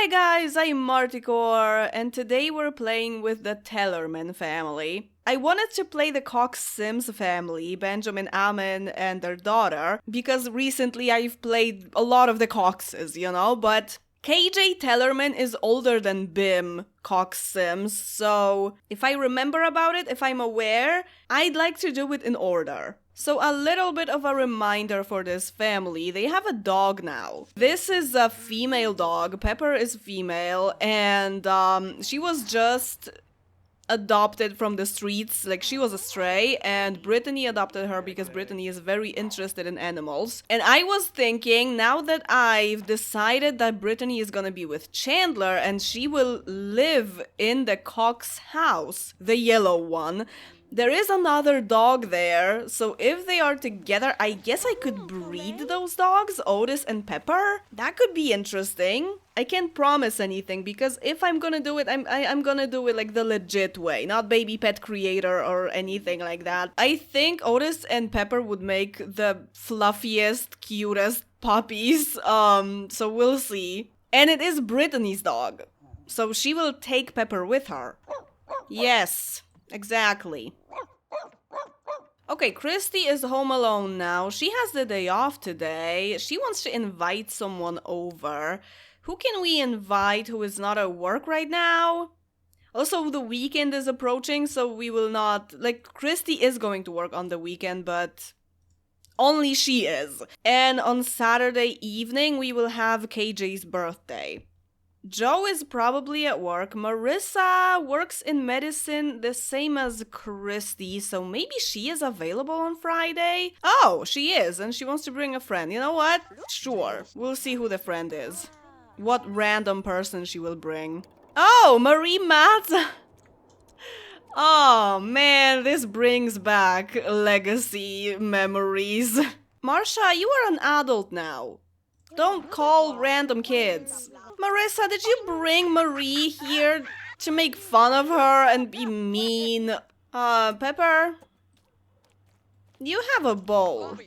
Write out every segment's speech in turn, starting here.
Hi guys, I'm Marticore, and today we're playing with the Tellerman family. I wanted to play the Cox Sims family, Benjamin, Ammon, and their daughter, because recently I've played a lot of the Coxes, but KJ Tellerman is older than Bim Cox Sims, so if I remember about it, if I'm aware, I'd like to do it in order. So a little bit of a reminder for this family, they have a dog now. This is a female dog, Pepper is female, and she was just adopted from the streets, like she was a stray, and Brittany adopted her because Brittany is very interested in animals. And I was thinking, now that I've decided that Brittany is gonna be with Chandler and she will live in the Cox house, the yellow one, there is another dog there, so if they are together, I guess I could breed those dogs, Otis and Pepper? That could be interesting. I can't promise anything, because if I'm gonna do it, I'm gonna do it like the legit way, not baby pet creator or anything like that. I think Otis and Pepper would make the fluffiest, cutest puppies, so we'll see. And it is Brittany's dog, so she will take Pepper with her. Yes, exactly. Okay, Christy is home alone now. She has the day off today. She wants to invite someone over. Who can we invite who is not at work right now? Also, the weekend is approaching, so we will not... Christy is going to work on the weekend, but only she is. And on Saturday evening, we will have KJ's birthday. Joe is probably at work. Marissa works in medicine the same as Christy, so maybe she is available on Friday? Oh, she is, and she wants to bring a friend. You know what? Sure. We'll see who the friend is. What random person she will bring. Oh, Marie Matza! Oh man, this brings back legacy memories. Marsha, you are an adult now. Don't call random kids. Marissa, did you bring Marie here to make fun of her and be mean? Pepper? You have a bowl.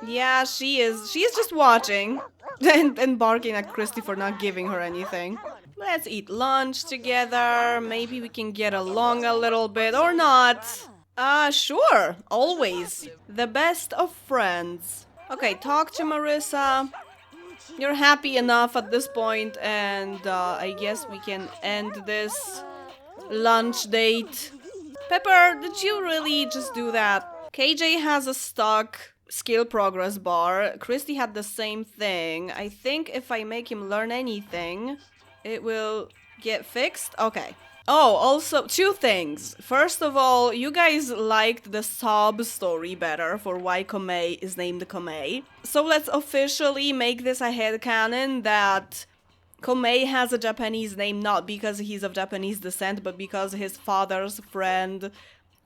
Yeah, she is. She is just watching and barking at Christy for not giving her anything. Let's eat lunch together. Maybe we can get along a little bit or not. Sure. Always. The best of friends. Okay, talk to Marissa. You're happy enough at this point, and I guess we can end this lunch date. Pepper, did you really just do that? KJ has a stock skill progress bar. Christy had the same thing. I think if I make him learn anything, it will get fixed. Okay. Oh, also, two things. First of all, you guys liked the sob story better for why Komei is named Komei. So let's officially make this a headcanon that Komei has a Japanese name not because he's of Japanese descent, but because his father's friend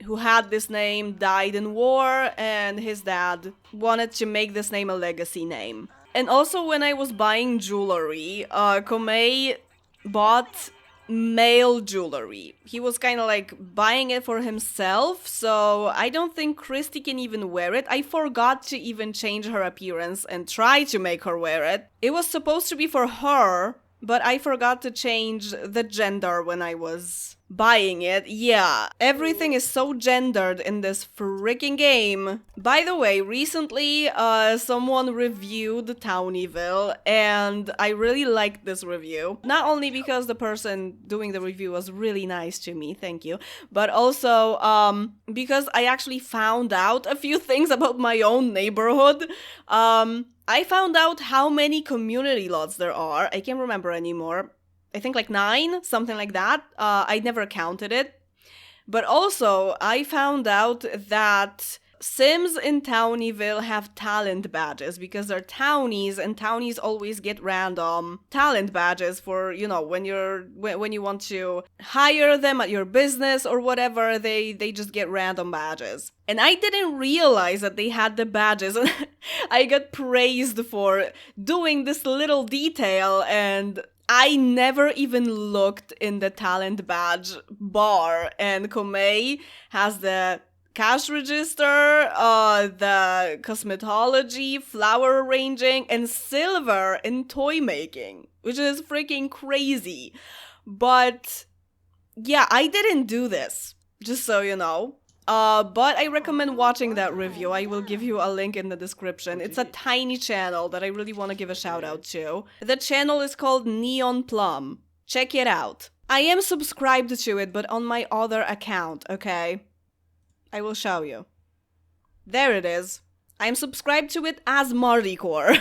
who had this name died in war, and his dad wanted to make this name a legacy name. And also, when I was buying jewelry, Komei bought male jewelry. He was kind of like buying it for himself, so I don't think Christy can even wear it. I forgot to even change her appearance and try to make her wear it. It was supposed to be for her, but I forgot to change the gender when I was buying it. Yeah, everything is so gendered in this freaking game. By the way, recently someone reviewed Townieville, and I really liked this review. Not only because the person doing the review was really nice to me, thank you, but also because I actually found out a few things about my own neighborhood. I found out how many community lots there are. I can't remember anymore. I think like 9, something like that. I never counted it. But also, I found out that Sims in Townieville have talent badges because they're townies, and townies always get random talent badges for, when you want to hire them at your business or whatever, they just get random badges. And I didn't realize that they had the badges, and I got praised for doing this little detail, and I never even looked in the talent badge bar, and Komei has the cash register, the cosmetology, flower arranging, and silver in toy making. which is freaking crazy. But yeah, I didn't do this, just so you know. But I recommend watching that review. I will give you a link in the description. It's a tiny channel that I really want to give a shout out to. The channel is called Neon Plum. Check it out. I am subscribed to it, but on my other account, okay? I will show you. There it is. I'm subscribed to it as Martycore.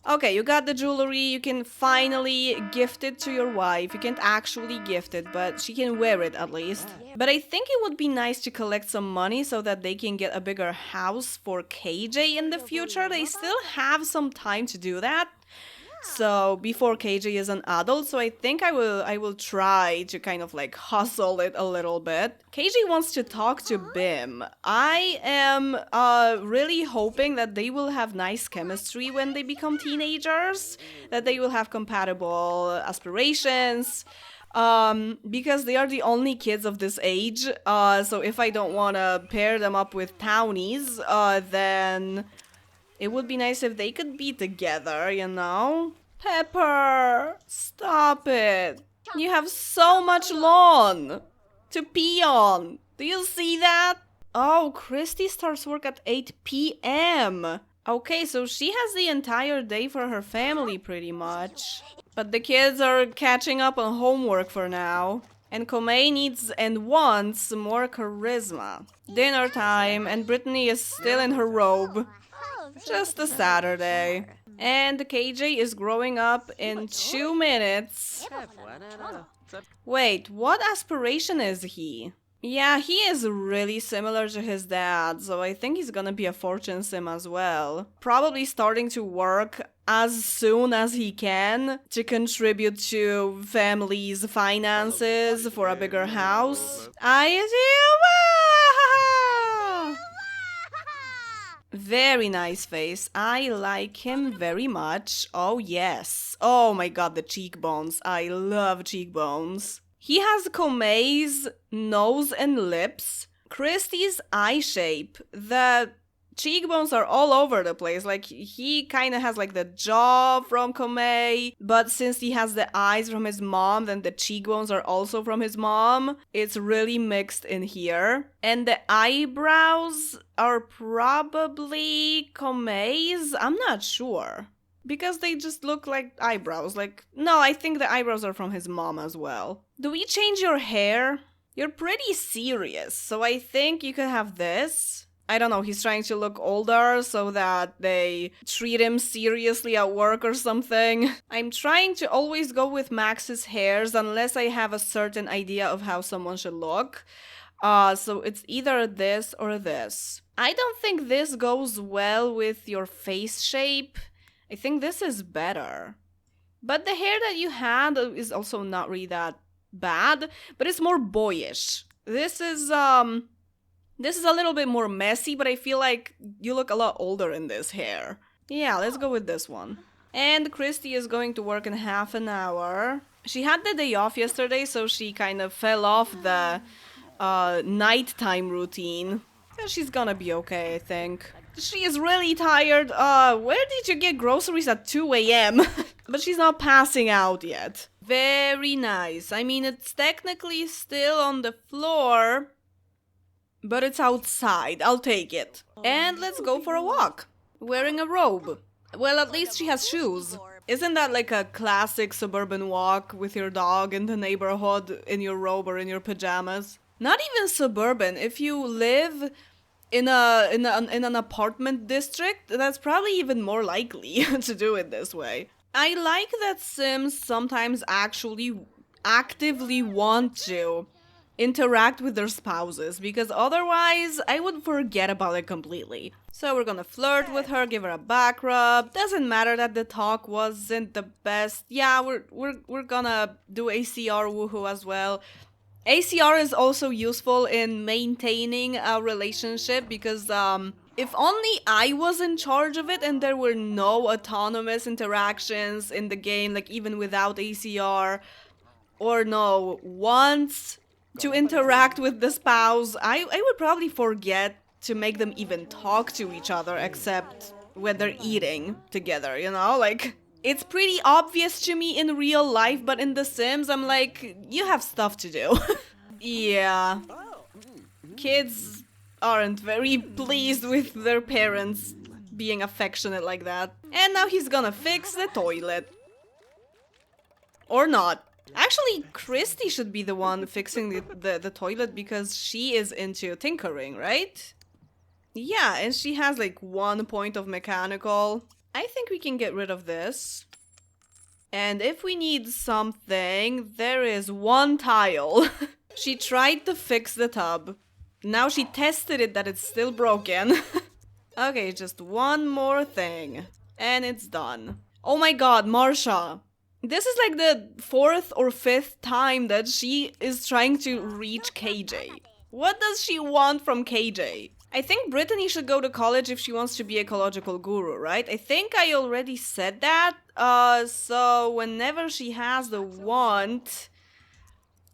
Okay, you got the jewelry, you can finally gift it to your wife. You can't actually gift it, but she can wear it at least. But I think it would be nice to collect some money so that they can get a bigger house for KJ in the future. They still have some time to do that. So before KJ is an adult, so I think I will try to kind of like hustle it a little bit. KJ wants to talk to Bim. I am really hoping that they will have nice chemistry when they become teenagers, that they will have compatible aspirations, because they are the only kids of this age. So if I don't want to pair them up with townies, then it would be nice if they could be together, you know? Pepper, stop it. You have so much lawn to pee on. Do you see that? Oh, Christy starts work at 8 p.m. Okay, so she has the entire day for her family pretty much. But the kids are catching up on homework for now. And Komei needs and wants more charisma. Dinner time, and Brittany is still in her robe. Just a Saturday. And KJ is growing up in 2 minutes. Wait, what aspiration is he? Yeah, he is really similar to his dad, so I think he's gonna be a fortune sim as well. Probably starting to work as soon as he can to contribute to family's finances for a bigger house. Very nice face. I like him very much. Oh yes. Oh my god, the cheekbones. I love cheekbones. He has Komei's nose and lips. Christy's eye shape. The cheekbones are all over the place. Like, he kind of has like the jaw from Komei, but since he has the eyes from his mom, then the cheekbones are also from his mom. It's really mixed in here. And the eyebrows are probably Komei's? I'm not sure. Because they just look like eyebrows. Like, no, I think the eyebrows are from his mom as well. Do we change your hair? You're pretty serious, so I think you could have this. I don't know, he's trying to look older so that they treat him seriously at work or something. I'm trying to always go with Max's hairs unless I have a certain idea of how someone should look. So it's either this or this. I don't think this goes well with your face shape. I think this is better. But the hair that you had is also not really that bad, but it's more boyish. This is a little bit more messy, but I feel like you look a lot older in this hair. Yeah, let's go with this one. And Christy is going to work in half an hour. She had the day off yesterday, so she kind of fell off the nighttime routine. So she's gonna be okay, I think. She is really tired. Where did you get groceries at 2 a.m.? But she's not passing out yet. Very nice. I mean, it's technically still on the floor, but it's outside. I'll take it. And let's go for a walk. Wearing a robe. Well, at least she has shoes. Isn't that like a classic suburban walk with your dog in the neighborhood in your robe or in your pajamas? Not even suburban. If you live in an apartment district, that's probably even more likely to do it this way. I like that Sims sometimes actually actively want to interact with their spouses, because otherwise I would forget about it completely. So we're gonna flirt with her, give her a back rub. Doesn't matter that the talk wasn't the best. Yeah, we're gonna do ACR woohoo as well. ACR is also useful in maintaining a relationship because if only I was in charge of it and there were no autonomous interactions in the game, like even without ACR, or no wants to interact with the spouse, I would probably forget to make them even talk to each other except when they're eating together, you know? Like, It's pretty obvious to me in real life, but in The Sims, I'm like, you have stuff to do. Yeah. Kids aren't very pleased with their parents being affectionate like that. And now he's gonna fix the toilet. Or not. Actually, Christy should be the one fixing the toilet because she is into tinkering, right? Yeah, and she has like 1 point of mechanical. I think we can get rid of this. And if we need something, there is 1 tile. She tried to fix the tub. Now she tested it that it's still broken. Okay, just 1 more thing. And it's done. Oh my god, Marsha. This is like the 4th or 5th time that she is trying to reach KJ. What does she want from KJ? I think Brittany should go to college if she wants to be ecological guru, right? I think I already said that. So whenever she has the want,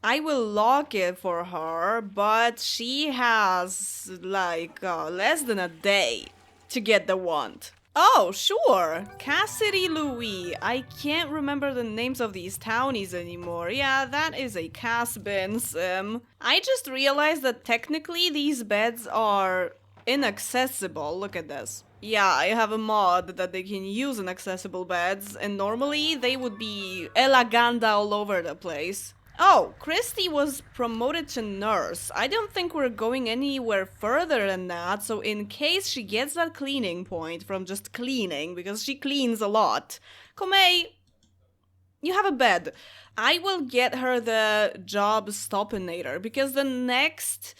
I will lock it for her, but she has like less than a day to get the want. Oh, sure. Cassidy Louis. I can't remember the names of these townies anymore. Yeah, that is a Cass-bin sim. I just realized that technically these beds are inaccessible. Look at this. Yeah, I have a mod that they can use inaccessible beds, and normally they would be eleganda all over the place. Oh, Christy was promoted to nurse. I don't think we're going anywhere further than that, so in case she gets that cleaning point from just cleaning, because she cleans a lot. Komei, you have a bed. I will get her the job stopinator, because the next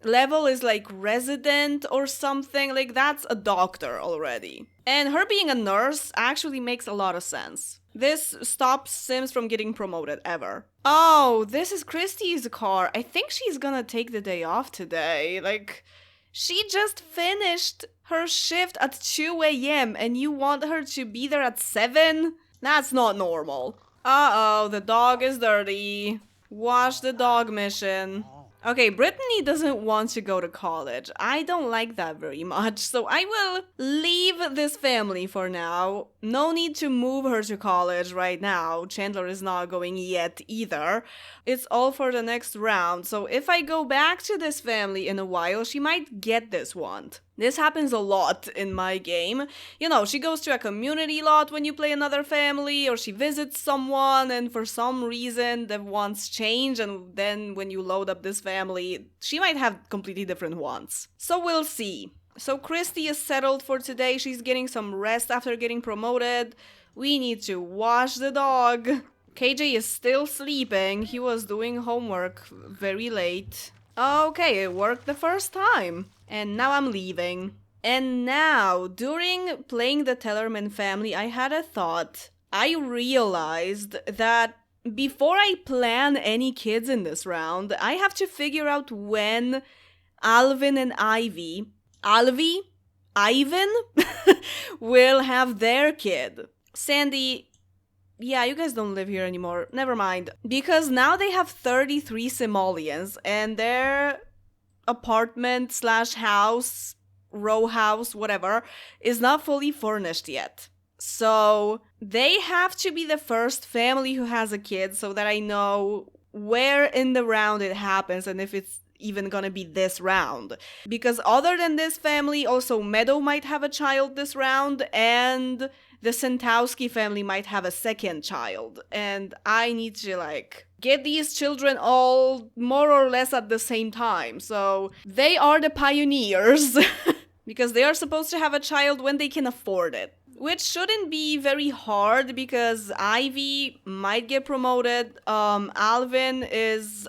level is like resident or something, like that's a doctor already. And her being a nurse actually makes a lot of sense. This stops Sims from getting promoted, ever. Oh, this is Christy's car. I think she's gonna take the day off today. Like, she just finished her shift at 2 a.m. and you want her to be there at 7? That's not normal. Uh-oh, the dog is dirty. Wash the dog mission. Okay, Brittany doesn't want to go to college. I don't like that very much, so I will leave this family for now. No need to move her to college right now. Chandler is not going yet either. It's all for the next round, so if I go back to this family in a while, she might get this want. This happens a lot in my game. You know, she goes to a community lot when you play another family, or she visits someone, and for some reason the wants change, and then when you load up this family, she might have completely different wants. So we'll see. So Christy is settled for today. She's getting some rest after getting promoted. We need to wash the dog. KJ is still sleeping. He was doing homework very late. Okay, it worked the first time. And now I'm leaving. And now, during playing the Tellerman family, I had a thought. I realized that before I plan any kids in this round, I have to figure out when Alvin and Ivan will have their kid. Sandy, yeah, you guys don't live here anymore. Never mind. Because now they have 33 simoleons and their apartment slash house, row house, whatever, is not fully furnished yet. So they have to be the first family who has a kid so that I know where in the round it happens and if it's even gonna be this round. Because other than this family, also Meadow might have a child this round and the Sentowski family might have a second child. And I need to like get these children all more or less at the same time. So they are the pioneers because they are supposed to have a child when they can afford it. Which shouldn't be very hard because Ivy might get promoted. Alvin is...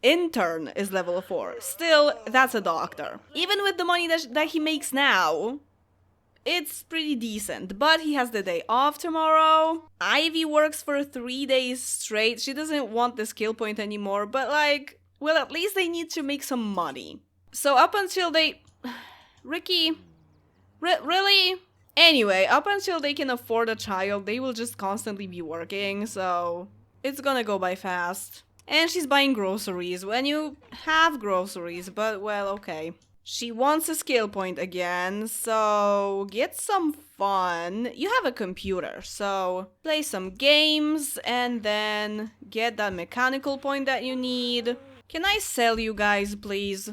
intern is level 4. Still, that's a doctor. Even with the money that he makes now, it's pretty decent. But he has the day off tomorrow. Ivy works for 3 days straight. She doesn't want the skill point anymore. But like, well, at least they need to make some money. So up until they... Ricky? Really? Anyway, up until they can afford a child, they will just constantly be working. So it's gonna go by fast. And she's buying groceries when you have groceries, but well, okay. She wants a skill point again, so get some fun. You have a computer, so play some games and then get that mechanical point that you need. Can I sell you guys, please?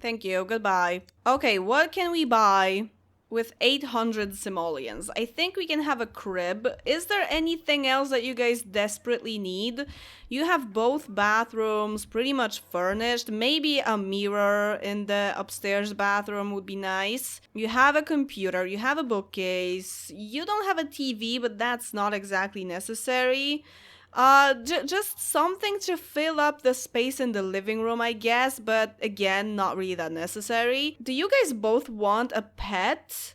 Thank you, goodbye. Okay, what can we buy with 800 simoleons? I think we can have a crib. Is there anything else that you guys desperately need? You have both bathrooms pretty much furnished. Maybe a mirror in the upstairs bathroom would be nice. You have a computer, you have a bookcase. You don't have a TV, but that's not exactly necessary. Just something to fill up the space in the living room, I guess, but again, not really that necessary. Do you guys both want a pet?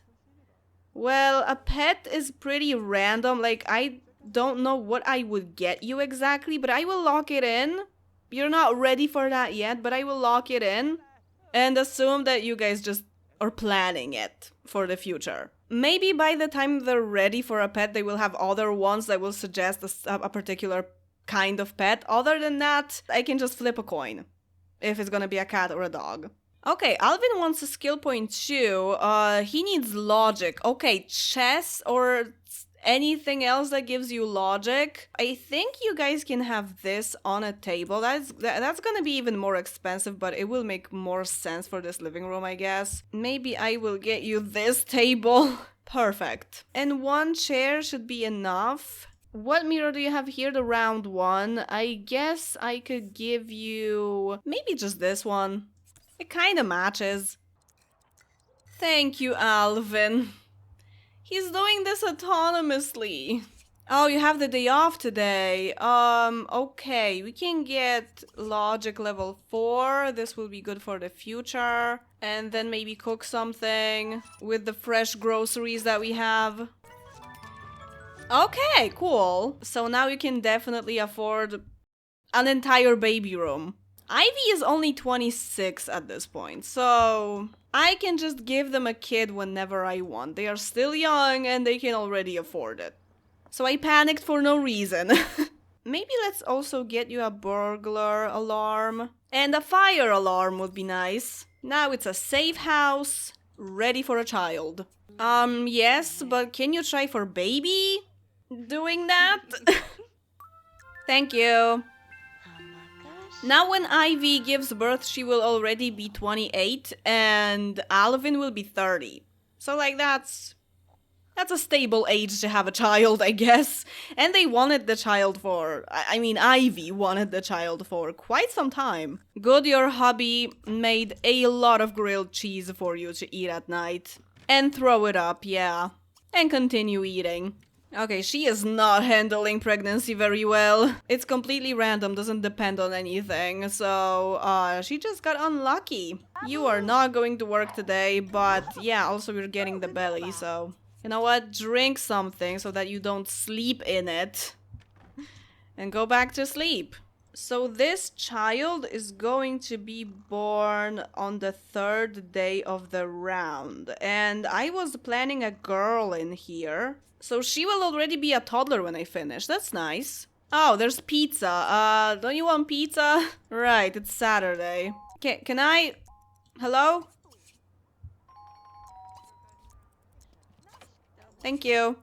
Well, a pet is pretty random, like, I don't know what I would get you exactly, but I will lock it in. You're not ready for that yet, but I will lock it in and assume that you guys just are planning it for the future. Maybe by the time they're ready for a pet, they will have other ones that will suggest a particular kind of pet. Other than that, I can just flip a coin if it's gonna be a cat or a dog. Okay, Alvin wants a skill point too. He needs logic. Okay, chess or anything else that gives you logic. I think you guys can have this on a table. That's gonna be even more expensive, but it will make more sense for this living room, I guess. Maybe I will get you this table. Perfect. And one chair should be enough. What mirror do you have here? The round one. I guess I could give you maybe just this one. It kind of matches. Thank you, Alvin. He's doing this autonomously. Oh, you have the day off today. Okay, we can get logic level 4. This will be good for the future. And then maybe cook something with the fresh groceries that we have. Okay, cool. So now you can definitely afford an entire baby room. Ivy is only 26 at this point, so I can just give them a kid whenever I want. They are still young and they can already afford it. So I panicked for no reason. Maybe let's also get you a burglar alarm. And a fire alarm would be nice. Now it's a safe house, ready for a child. Yes, but can you try for baby doing that? Thank you. Now when Ivy gives birth, she will already be 28 and Alvin will be 30. So like that's a stable age to have a child, I guess. And they wanted the child for, I mean Ivy wanted the child for quite some time. Good, your hubby made a lot of grilled cheese for you to eat at night. And throw it up, yeah. And continue eating. Okay, she is not handling pregnancy very well. It's completely random, doesn't depend on anything, so she just got unlucky. You are not going to work today, but yeah, also you're getting the belly, so you know what? Drink something so that you don't sleep in it. And go back to sleep. So this child is going to be born on the 3rd day of the round. And I was planning a girl in here. So she will already be a toddler when I finish. That's nice. Oh, there's pizza. Don't you want pizza? Right, it's Saturday. Can I... Hello? Thank you.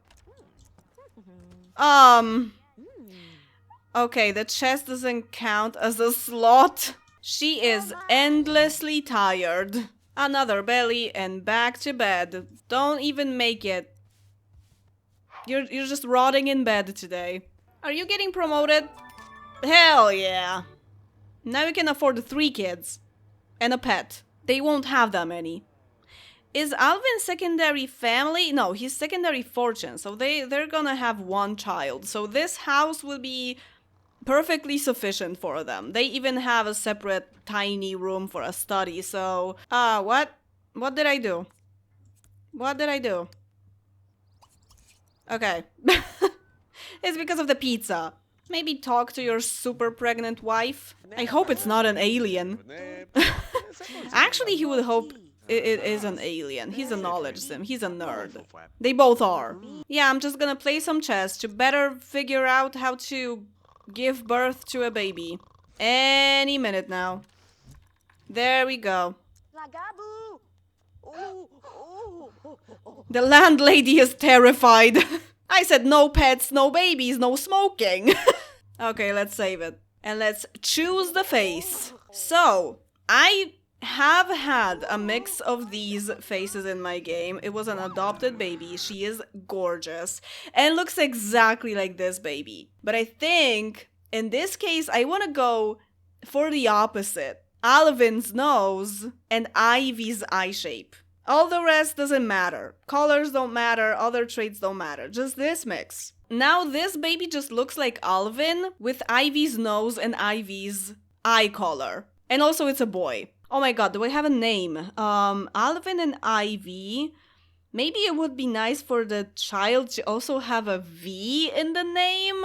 Okay, the chest doesn't count as a slot. She is endlessly tired. Another belly and back to bed. Don't even make it. You're just rotting in bed today. Are you getting promoted? Hell yeah. Now you can afford 3 kids. And a pet. They won't have that many. Is Alvin secondary family? No, he's secondary fortune. So they're gonna have 1 child. So this house will be perfectly sufficient for them. They even have a separate tiny room for a study. So, what? What did I do? What did I do? Okay. It's because of the pizza. Maybe talk to your super pregnant wife. I hope it's not an alien. Actually, he would hope it is an alien. He's a knowledge sim. He's a nerd. They both are. Yeah, I'm just gonna play some chess to better figure out how to give birth to a baby. Any minute now. There we go. The landlady is terrified. I said no pets, no babies, no smoking. Okay, let's save it. And let's choose the face. So, I have had a mix of these faces in my game. It was an adopted baby. She is gorgeous and looks exactly like this baby. But I think in this case, I want to go for the opposite. Alvin's nose and Ivy's eye shape. All the rest doesn't matter. Colors don't matter, other traits don't matter. Just this mix. Now this baby just looks like Alvin with Ivy's nose and Ivy's eye color. And also it's a boy. Oh my god, do I have a name? Alvin and Ivy. Maybe it would be nice for the child to also have a V in the name.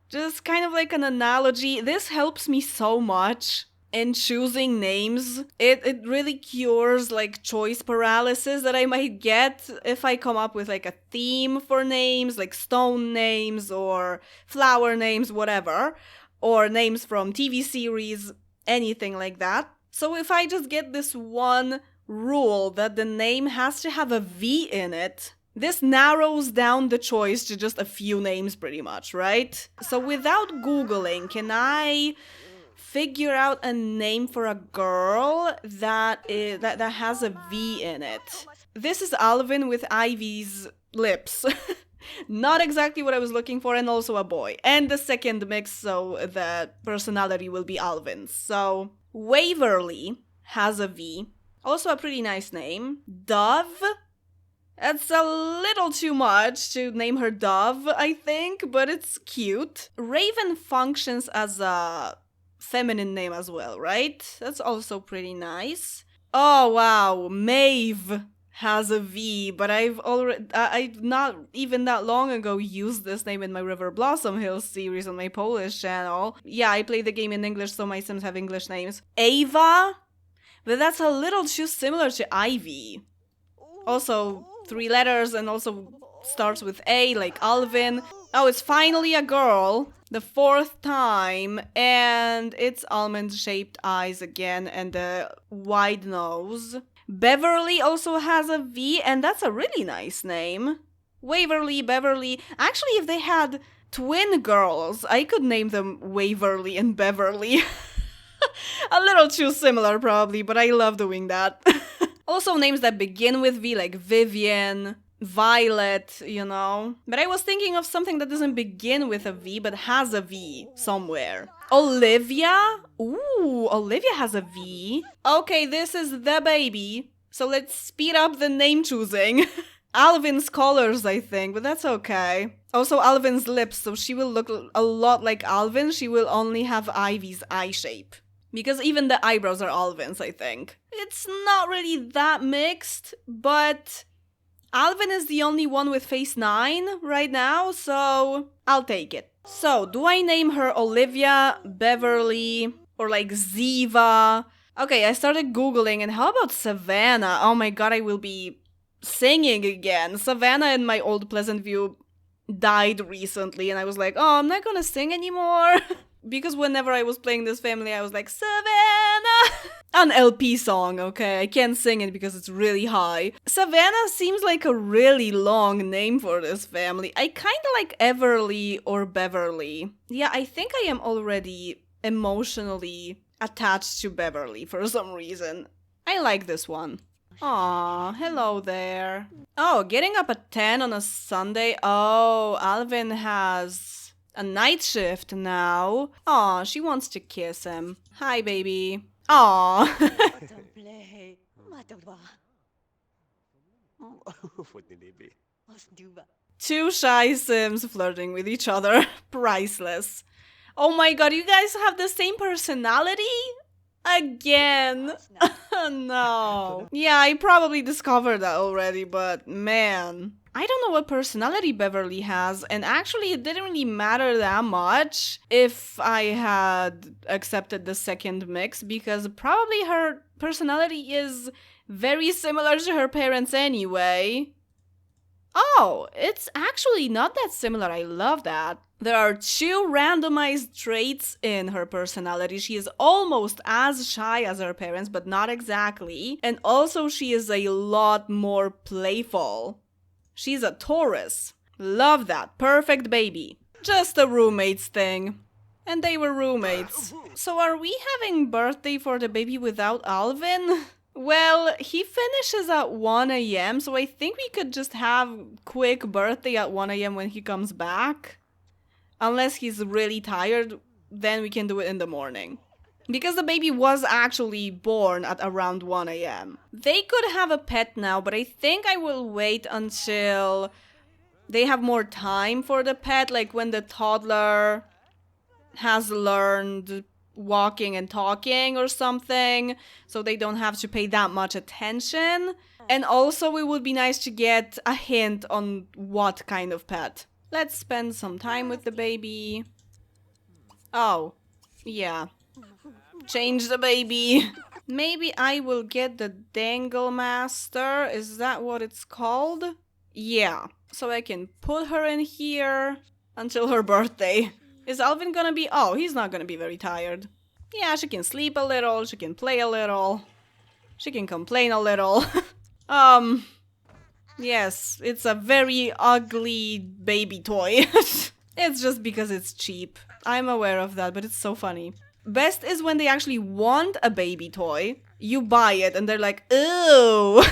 Just kind of like an analogy. This helps me so much in choosing names. It really cures like choice paralysis that I might get if I come up with like a theme for names, like stone names or flower names, whatever, or names from TV series, anything like that. So if I just get this one rule that the name has to have a V in it, this narrows down the choice to just a few names pretty much, right? So without Googling, can I figure out a name for a girl that has a V in it? This is Alvin with Ivy's lips. Not exactly what I was looking for, and also a boy. And the second mix, so the personality will be Alvin's. So Waverly has a V. Also a pretty nice name. Dove. That's a little too much to name her Dove, I think, but it's cute. Raven functions as a feminine name as well, right? That's also pretty nice. Oh wow, Maeve has a V, but I've not even that long ago used this name in my River Blossom Hills series on my Polish channel. Yeah, I play the game in English, so my Sims have English names. Ava? But that's a little too similar to Ivy. Also, 3 letters and also starts with A, like Alvin. Oh, it's finally a girl. The 4th time. And it's almond-shaped eyes again and a wide nose. Beverly also has a V, and that's a really nice name. Waverly, Beverly. Actually, if they had twin girls, I could name them Waverly and Beverly. A little too similar probably, but I love doing that. Also names that begin with V, like Vivian, Violet, you know. But I was thinking of something that doesn't begin with a V, but has a V somewhere. Olivia? Ooh, Olivia has a V. Okay, this is the baby. So let's speed up the name choosing. Alvin's colors, I think, but that's okay. Also Alvin's lips, so she will look a lot like Alvin. She will only have Ivy's eye shape. Because even the eyebrows are Alvin's, I think. It's not really that mixed, but Alvin is the only one with face 9 right now, so I'll take it. So, do I name her Olivia, Beverly, or like Ziva? Okay, I started Googling, and how about Savannah? Oh my god, I will be singing again. Savannah in my old Pleasant View died recently, and I was like, oh, I'm not gonna sing anymore. Because whenever I was playing this family, I was like, Savannah! An LP song, okay? I can't sing it because it's really high. Savannah seems like a really long name for this family. I kinda like Everly or Beverly. Yeah, I think I am already emotionally attached to Beverly for some reason. I like this one. Aw, hello there. Oh, getting up at 10 on a Sunday? Oh, Alvin has a night shift now. Aw, she wants to kiss him. Hi, baby. Aw. Two shy Sims flirting with each other. Priceless. Oh my god, you guys have the same personality? Again. No. Yeah, I probably discovered that already, but man. I don't know what personality Beverly has, and actually it didn't really matter that much if I had accepted the second mix, because probably her personality is very similar to her parents anyway. Oh, it's actually not that similar. I love that. There are 2 randomized traits in her personality. She is almost as shy as her parents, but not exactly. And also she is a lot more playful. She's a Taurus. Love that. Perfect baby. Just a roommates thing. And they were roommates. So are we having birthday for the baby without Alvin? Well, he finishes at 1 a.m. so I think we could just have quick birthday at 1 a.m. when he comes back. Unless he's really tired, then we can do it in the morning. Because the baby was actually born at around 1 a.m. They could have a pet now, but I think I will wait until they have more time for the pet, like when the toddler has learned walking and talking or something, so they don't have to pay that much attention. And also it would be nice to get a hint on what kind of pet. Let's spend some time with the baby. Oh, yeah. Change the baby. Maybe I will get the Dangle Master. Is that what it's called? Yeah. So I can put her in here until her birthday. Is Alvin gonna be... Oh, he's not gonna be very tired. Yeah, she can sleep a little, she can play a little, she can complain a little. Yes, it's a very ugly baby toy. It's just because it's cheap. I'm aware of that, but it's so funny. Best is when they actually want a baby toy. You buy it and they're like, ew.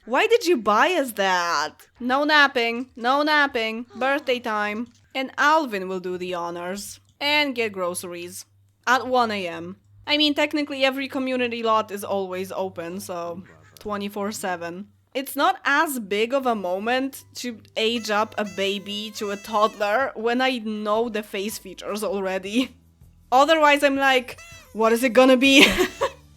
Why did you buy us that? No napping, no napping, birthday time. And Alvin will do the honors and get groceries at 1 a.m. I mean, technically every community lot is always open, so 24/7. It's not as big of a moment to age up a baby to a toddler when I know the face features already. Otherwise, I'm like, what is it gonna be?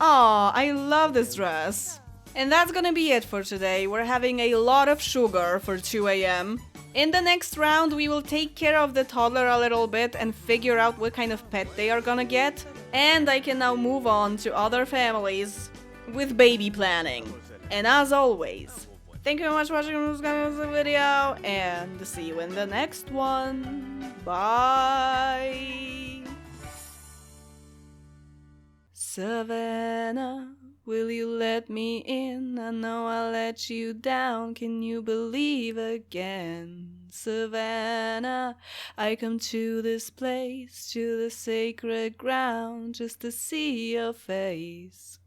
Aw, I love this dress. And that's gonna be it for today. We're having a lot of sugar for 2 a.m. In the next round, we will take care of the toddler a little bit and figure out what kind of pet they are gonna get. And I can now move on to other families with baby planning. And as always, thank you very much for watching this video, and see you in the next one. Bye! Savannah, will you let me in? I know I let you down, can you believe again? Savannah, I come to this place, to the sacred ground, just to see your face.